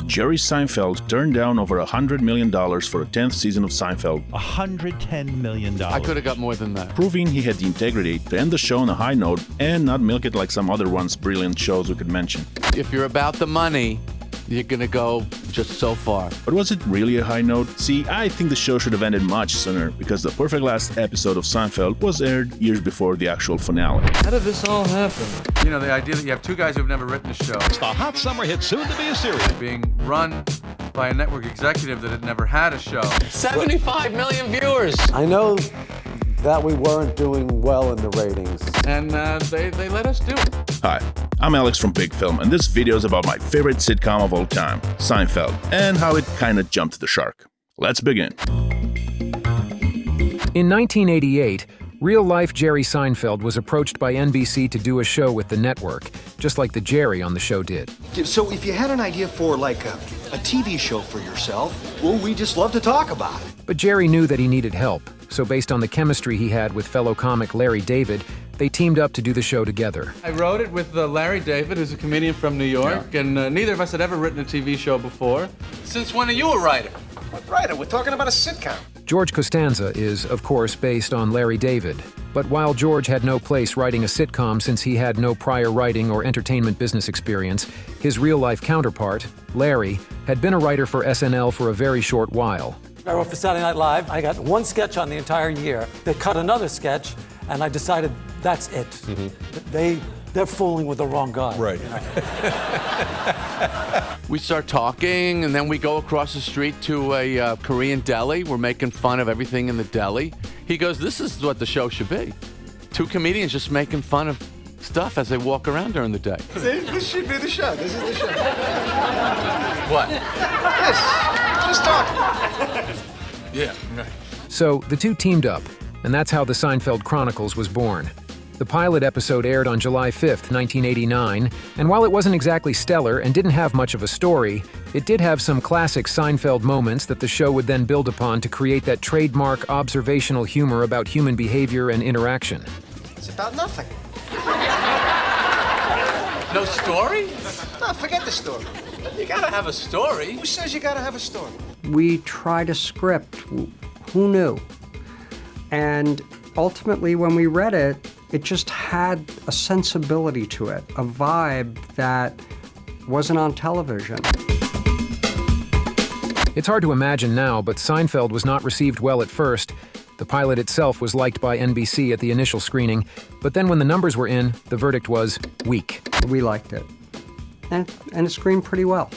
Jerry Seinfeld turned down over $100 million for a 10th season of Seinfeld. $110 million. I could have got more than that. Proving he had the integrity to end the show on a high note and not milk it like some other once brilliant shows we could mention. If you're about the money, you're gonna go just so far. But was it really a high note? See, I think the show should have ended much sooner because the perfect last episode of Seinfeld was aired years before the actual finale. How did this all happen? You know, the idea that you have two guys who've never written a show. It's the hot summer hit, soon to be a series. Being run by a network executive that had never had a show. 75 million viewers. I know that we weren't doing well in the ratings. And they let us do it. Hi, I'm Alex from Big Film, and this video is about my favorite sitcom of all time, Seinfeld, and how it kinda jumped the shark. Let's begin. In 1988, real-life Jerry Seinfeld was approached by NBC to do a show with the network, just like the Jerry on the show did. So if you had an idea for, like, a TV show for yourself, well, we just love to talk about it. But Jerry knew that he needed help, so based on the chemistry he had with fellow comic Larry David, they teamed up to do the show together. I wrote it with Larry David, who's a comedian from New York, and neither of us had ever written a TV show before. Since when are you a writer? What writer? We're talking about a sitcom. George Costanza is, of course, based on Larry David. But while George had no place writing a sitcom since he had no prior writing or entertainment business experience, his real-life counterpart, Larry, had been a writer for SNL for a very short while. I wrote for Saturday Night Live. I got one sketch on the entire year. They cut another sketch, and I decided that's it. Mm-hmm. They're fooling with the wrong guy. Right. You know? We start talking, and then we go across the street to a Korean deli. We're making fun of everything in the deli. He goes, "This is what the show should be. Two comedians just making fun of stuff as they walk around during the day." See, this should be the show. This is the show. What? This. Just talking. Yeah, right. So the two teamed up, and that's how the Seinfeld Chronicles was born. The pilot episode aired on July 5th, 1989, and while it wasn't exactly stellar and didn't have much of a story, it did have some classic Seinfeld moments that the show would then build upon to create that trademark observational humor about human behavior and interaction. It's about nothing. No story? No, forget the story. You gotta have a story. Who says you gotta have a story? We tried a script. Who knew? And ultimately, when we read it, it just had a sensibility to it, a vibe that wasn't on television. It's hard to imagine now, but Seinfeld was not received well at first. The pilot itself was liked by NBC at the initial screening, but then when the numbers were in, the verdict was weak. We liked it. And it screened pretty well.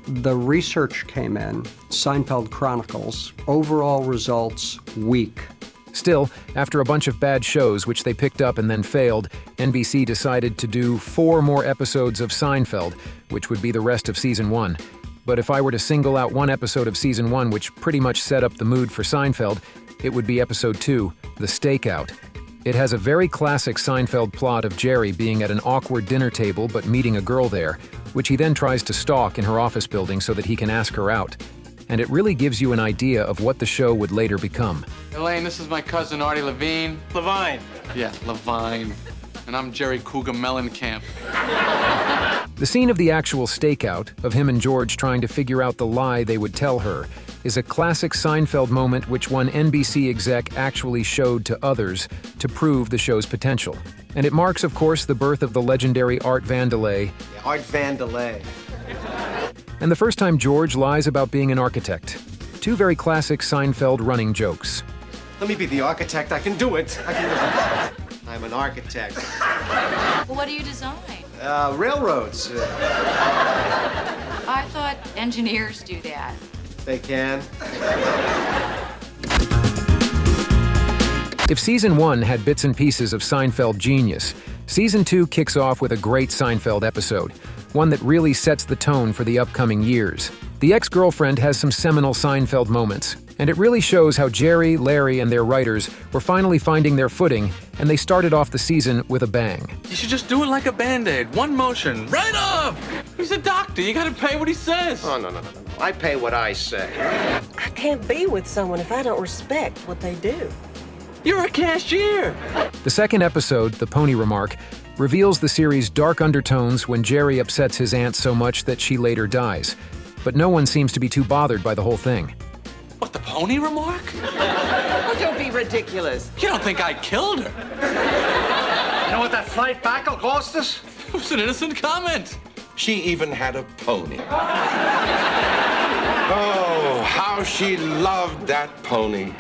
The research came in, Seinfeld Chronicles, overall results, weak. Still, after a bunch of bad shows which they picked up and then failed, NBC decided to do 4 more episodes of Seinfeld, which would be the rest of Season 1. But if I were to single out one episode of Season 1 which pretty much set up the mood for Seinfeld, it would be Episode 2, The Stakeout. It has a very classic Seinfeld plot of Jerry being at an awkward dinner table but meeting a girl there, which he then tries to stalk in her office building so that he can ask her out. And it really gives you an idea of what the show would later become. Elaine, this is my cousin Artie Levine. Levine. Yeah, Levine. And I'm Jerry Cougar Mellencamp. The scene of the actual stakeout, of him and George trying to figure out the lie they would tell her, is a classic Seinfeld moment which one NBC exec actually showed to others to prove the show's potential. And it marks, of course, the birth of the legendary Art Vandelay. Yeah, Art Vandelay. And the first time George lies about being an architect. 2 very classic Seinfeld running jokes. Let me be the architect. I can do it. I'm an architect. Well, what do you design? Railroads. I thought engineers do that. They can. If Season 1 had bits and pieces of Seinfeld genius, Season 2 kicks off with a great Seinfeld episode, one that really sets the tone for the upcoming years. The ex-girlfriend has some seminal Seinfeld moments, and it really shows how Jerry, Larry, and their writers were finally finding their footing, and they started off the season with a bang. You should just do it like a Band-Aid. One motion, right off! He's a doctor. You gotta pay what he says. Oh, no. I pay what I say. I can't be with someone if I don't respect what they do. You're a cashier. The second episode, The Pony Remark, reveals the series' dark undertones when Jerry upsets his aunt so much that she later dies. But no one seems to be too bothered by the whole thing. What, the pony remark? Oh, don't be ridiculous. You don't think I killed her? You know what that flight back will cost us? It was an innocent comment. She even had a pony. Oh, how she loved that pony.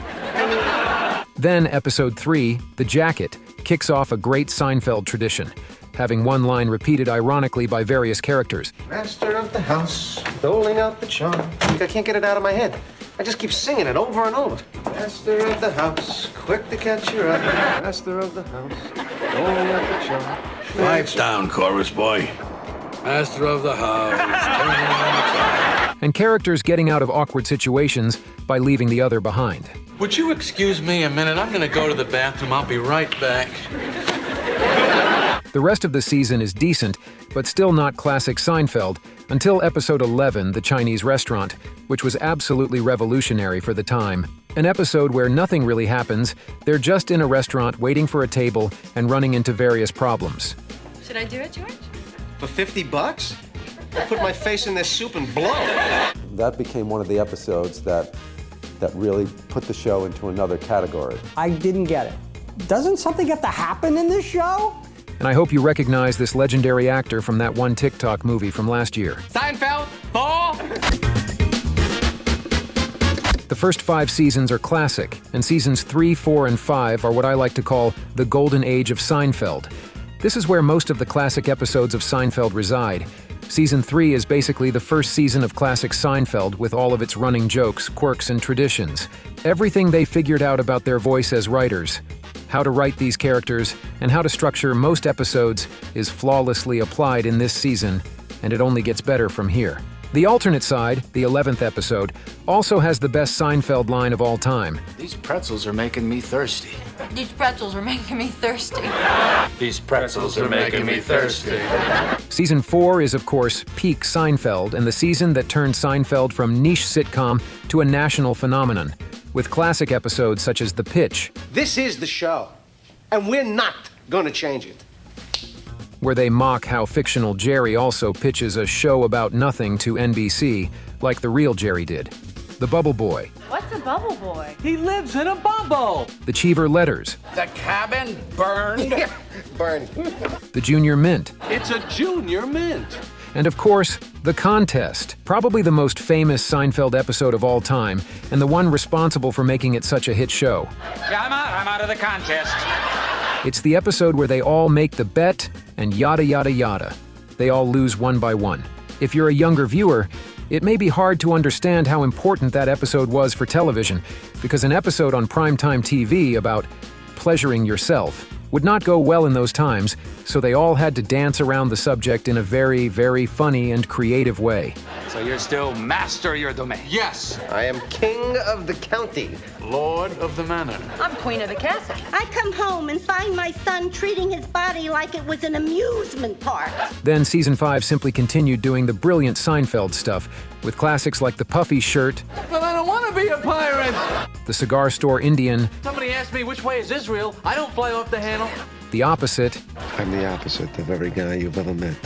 Then episode 3, The Jacket, kicks off a great Seinfeld tradition, having one line repeated ironically by various characters. Master of the house, doling out the charm. I can't get it out of my head. I just keep singing it over and over. Master of the house, quick to catch your eye. Master of the house, doling out the charm. Pipes down, chorus boy. Master of the house, turning on the clock. And characters getting out of awkward situations by leaving the other behind. Would you excuse me a minute? I'm gonna go to the bathroom. I'll be right back. The rest of the season is decent, but still not classic Seinfeld, until episode 11, The Chinese Restaurant, which was absolutely revolutionary for the time. An episode where nothing really happens, they're just in a restaurant waiting for a table and running into various problems. Should I do it, George? For $50? I'll put my face in this soup and blow. That became one of the episodes that really put the show into another category. I didn't get it. Doesn't something have to happen in this show? And I hope you recognize this legendary actor from that one TikTok movie from last year. Seinfeld, ball! The first 5 seasons are classic, and seasons 3, 4, and 5 are what I like to call the golden age of Seinfeld. This is where most of the classic episodes of Seinfeld reside. Season 3 is basically the first season of classic Seinfeld with all of its running jokes, quirks, and traditions. Everything they figured out about their voice as writers, how to write these characters, and how to structure most episodes is flawlessly applied in this season, and it only gets better from here. The alternate side, the 11th episode, also has the best Seinfeld line of all time. These pretzels are making me thirsty. These pretzels are making me thirsty. These pretzels are making me thirsty. Season 4 is, of course, peak Seinfeld, and the season that turned Seinfeld from niche sitcom to a national phenomenon, with classic episodes such as The Pitch. This is the show, and we're not gonna change it. Where they mock how fictional Jerry also pitches a show about nothing to NBC, like the real Jerry did. The Bubble Boy. What's a bubble boy? He lives in a bubble. The Cheever Letters. The cabin burned. Burn. The Junior Mint. It's a junior mint. And of course, The Contest, probably the most famous Seinfeld episode of all time, and the one responsible for making it such a hit show. Yeah, I'm out of the contest. It's the episode where they all make the bet and yada yada yada. They all lose one by one. If you're a younger viewer, it may be hard to understand how important that episode was for television, because an episode on primetime TV about pleasuring yourself would not go well in those times, so they all had to dance around the subject in a very, very funny and creative way. So you're still master of your domain? Yes. I am king of the county. Lord of the manor. I'm queen of the castle. I come home and find my son treating his body like it was an amusement park. Then season 5 simply continued doing the brilliant Seinfeld stuff, with classics like the puffy shirt, But I don't want to be a pirate. the cigar store Indian, Somebody asked me which way is Israel. I don't fly off the handle. The Opposite, I'm the opposite of every guy you've ever met.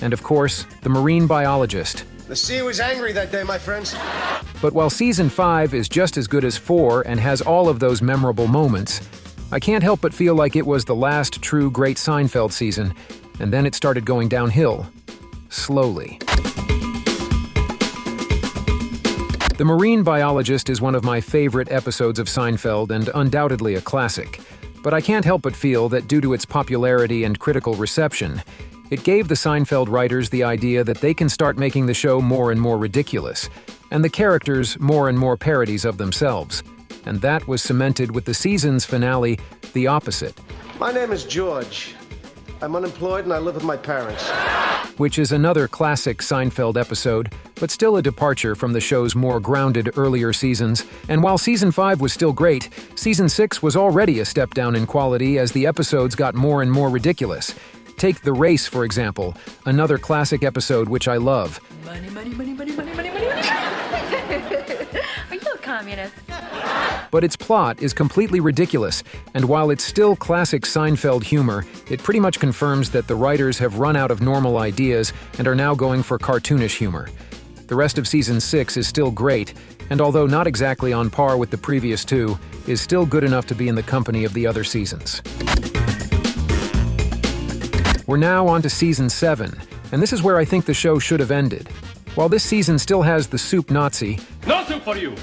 and of course, The Marine Biologist. The sea was angry that day, my friends. But while season 5 is just as good as 4 and has all of those memorable moments, I can't help but feel like it was the last true great Seinfeld season, and then it started going downhill. Slowly. The Marine Biologist is one of my favorite episodes of Seinfeld and undoubtedly a classic. But I can't help but feel that due to its popularity and critical reception, it gave the Seinfeld writers the idea that they can start making the show more and more ridiculous, and the characters more and more parodies of themselves. And that was cemented with the season's finale, The Opposite. My name is George. I'm unemployed and I live with my parents. Which is another classic Seinfeld episode, but still a departure from the show's more grounded earlier seasons. And while season 5 was still great, season 6 was already a step down in quality as the episodes got more and more ridiculous. Take The Race, for example, another classic episode which I love. Money, money, money, money, money, money, money, money. Are you a communists. But its plot is completely ridiculous, and while it's still classic Seinfeld humor, it pretty much confirms that the writers have run out of normal ideas and are now going for cartoonish humor. The rest of Season 6 is still great, and although not exactly on par with the previous two, is still good enough to be in the company of the other seasons. We're now on to Season 7, and this is where I think the show should have ended. While this season still has the Soup Nazi, No soup for you!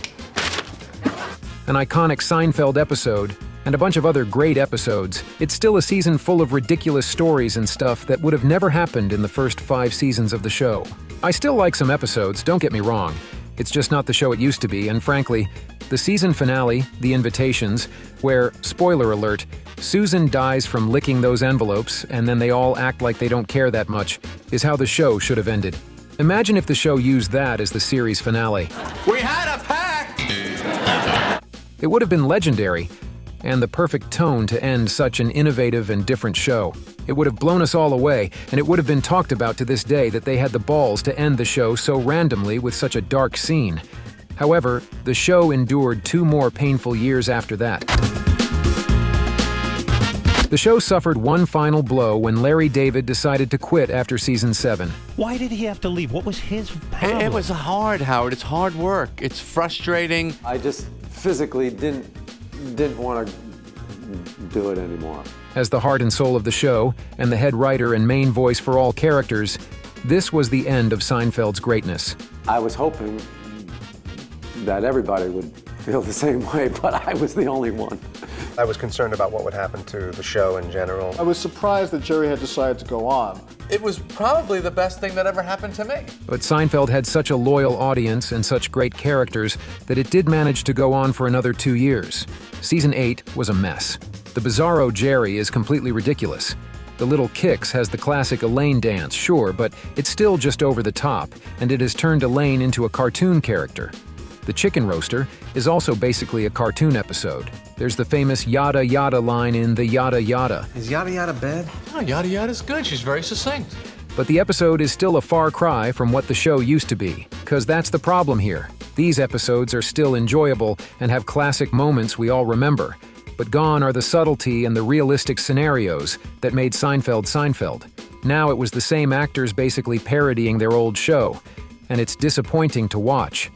an iconic Seinfeld episode, and a bunch of other great episodes, it's still a season full of ridiculous stories and stuff that would have never happened in the first 5 seasons of the show. I still like some episodes, don't get me wrong. It's just not the show it used to be, and frankly, the season finale, The Invitations, where, spoiler alert, Susan dies from licking those envelopes and then they all act like they don't care that much, is how the show should have ended. Imagine if the show used that as the series finale. We had a pact! It would have been legendary, and the perfect tone to end such an innovative and different show. It would have blown us all away, and it would have been talked about to this day that they had the balls to end the show so randomly with such a dark scene. However, the show endured 2 more painful years after that. The show suffered one final blow when Larry David decided to quit after Season 7. Why did he have to leave? What was his problem? It was hard, Howard. It's hard work. It's frustrating. I just physically didn't want to do it anymore. As the heart and soul of the show, and the head writer and main voice for all characters, this was the end of Seinfeld's greatness. I was hoping that everybody would feel the same way, but I was the only one. I was concerned about what would happen to the show in general. I was surprised that Jerry had decided to go on. It was probably the best thing that ever happened to me. But Seinfeld had such a loyal audience and such great characters that it did manage to go on for another 2 years. Season 8 was a mess. The bizarro Jerry is completely ridiculous. The Little Kicks has the classic Elaine dance, sure, but it's still just over the top, and it has turned Elaine into a cartoon character. The Chicken Roaster is also basically a cartoon episode. There's the famous yada yada line in the Yada Yada. Is Yada Yada bad? Oh, Yada Yada's good. She's very succinct. But the episode is still a far cry from what the show used to be, because that's the problem here. These episodes are still enjoyable and have classic moments we all remember, but gone are the subtlety and the realistic scenarios that made Seinfeld Seinfeld. Now it was the same actors basically parodying their old show, and it's disappointing to watch.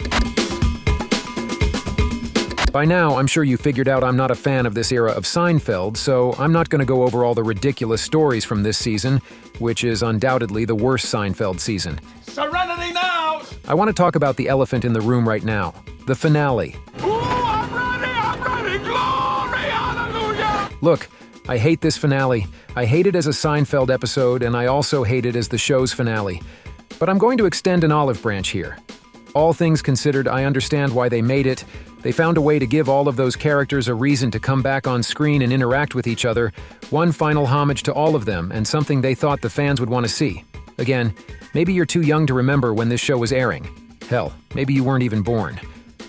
By now, I'm sure you figured out I'm not a fan of this era of Seinfeld, so I'm not going to go over all the ridiculous stories from this season, which is undoubtedly the worst Seinfeld season. Serenity now! I want to talk about the elephant in the room right now, the finale. Ooh, I'm ready, glory, hallelujah! Look, I hate this finale. I hate it as a Seinfeld episode, and I also hate it as the show's finale. But I'm going to extend an olive branch here. All things considered, I understand why they made it. They found a way to give all of those characters a reason to come back on screen and interact with each other, one final homage to all of them, and something they thought the fans would want to see. Again, maybe you're too young to remember when this show was airing. Hell, maybe you weren't even born.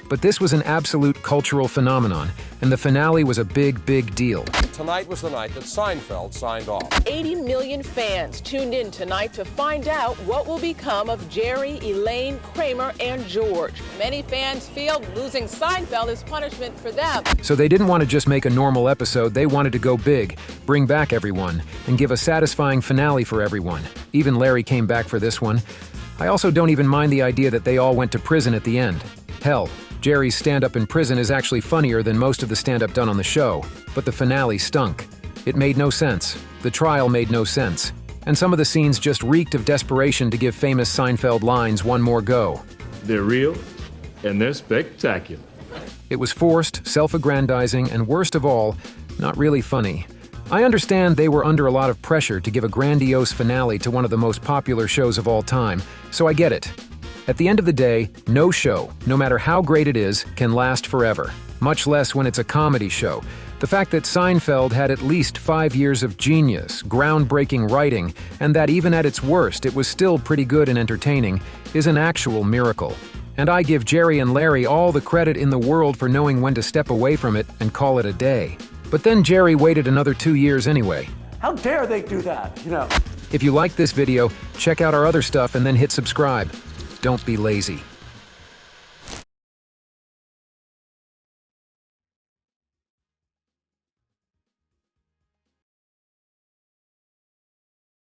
But this was an absolute cultural phenomenon, and the finale was a big, big deal. Tonight was the night that Seinfeld signed off. 80 million fans tuned in tonight to find out what will become of Jerry, Elaine, Kramer, and George. Many fans feel losing Seinfeld is punishment for them. So they didn't want to just make a normal episode, they wanted to go big, bring back everyone, and give a satisfying finale for everyone. Even Larry came back for this one. I also don't even mind the idea that they all went to prison at the end. Hell, Jerry's stand-up in prison is actually funnier than most of the stand-up done on the show, but the finale stunk. It made no sense. The trial made no sense. And some of the scenes just reeked of desperation to give famous Seinfeld lines one more go. They're real, and they're spectacular. It was forced, self-aggrandizing, and worst of all, not really funny. I understand they were under a lot of pressure to give a grandiose finale to one of the most popular shows of all time, so I get it. At the end of the day, no show, no matter how great it is, can last forever, much less when it's a comedy show. The fact that Seinfeld had at least 5 years of genius, groundbreaking writing, and that even at its worst it was still pretty good and entertaining, is an actual miracle. And I give Jerry and Larry all the credit in the world for knowing when to step away from it and call it a day. But then Jerry waited another 2 years anyway. How dare they do that, If you like this video, check out our other stuff and then hit subscribe. Don't be lazy.